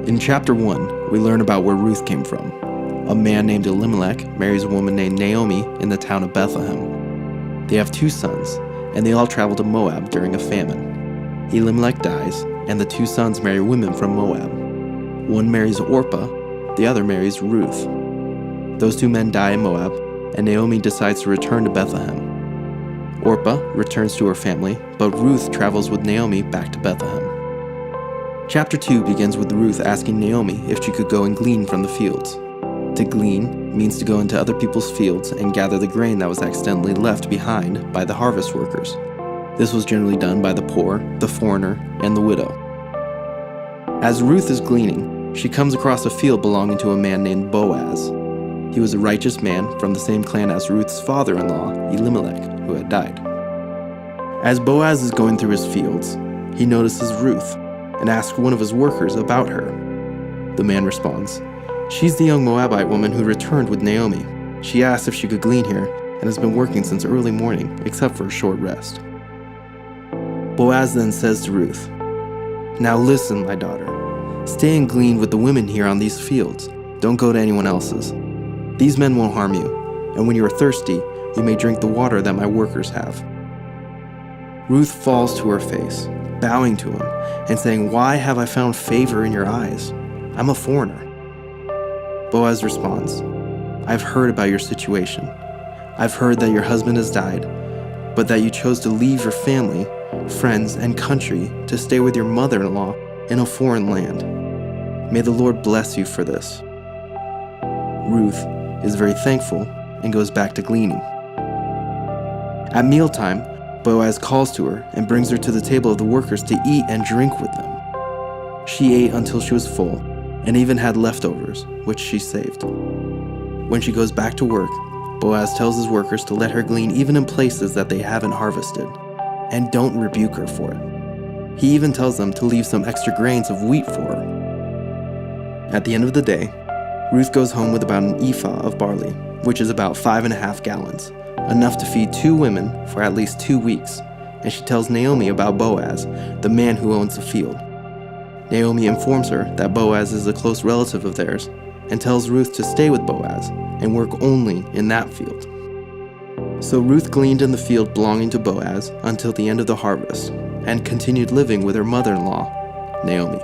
In chapter 1, we learn about where Ruth came from. A man named Elimelech marries a woman named Naomi in the town of Bethlehem. They have 2 sons, and they all travel to Moab during a famine. Elimelech dies, and the 2 sons marry women from Moab. One marries Orpah, the other marries Ruth. Those 2 men die in Moab, and Naomi decides to return to Bethlehem. Orpah returns to her family, but Ruth travels with Naomi back to Bethlehem. Chapter 2 begins with Ruth asking Naomi if she could go and glean from the fields. To glean means to go into other people's fields and gather the grain that was accidentally left behind by the harvest workers. This was generally done by the poor, the foreigner, and the widow. As Ruth is gleaning, she comes across a field belonging to a man named Boaz. He was a righteous man from the same clan as Ruth's father-in-law, Elimelech, who had died. As Boaz is going through his fields, he notices Ruth and asks one of his workers about her. The man responds, "She's the young Moabite woman who returned with Naomi. She asked if she could glean here and has been working since early morning, except for a short rest." Boaz then says to Ruth, "Now listen, my daughter. Stay and glean with the women here on these fields. Don't go to anyone else's. These men won't harm you, and when you are thirsty, you may drink the water that my workers have." Ruth falls to her face, bowing to him and saying, "Why have I found favor in your eyes? I'm a foreigner." Boaz responds, "I've heard about your situation. I've heard that your husband has died, but that you chose to leave your family, friends, and country to stay with your mother-in-law in a foreign land. May the Lord bless you for this." Ruth is very thankful and goes back to gleaning. At mealtime, Boaz calls to her and brings her to the table of the workers to eat and drink with them. She ate until she was full and even had leftovers, which she saved. When she goes back to work, Boaz tells his workers to let her glean even in places that they haven't harvested, and don't rebuke her for it. He even tells them to leave some extra grains of wheat for her. At the end of the day, Ruth goes home with about an ephah of barley, which is about 5.5 gallons, enough to feed 2 women for at least 2 weeks, and she tells Naomi about Boaz, the man who owns the field. Naomi informs her that Boaz is a close relative of theirs and tells Ruth to stay with Boaz and work only in that field. So Ruth gleaned in the field belonging to Boaz until the end of the harvest and continued living with her mother-in-law, Naomi.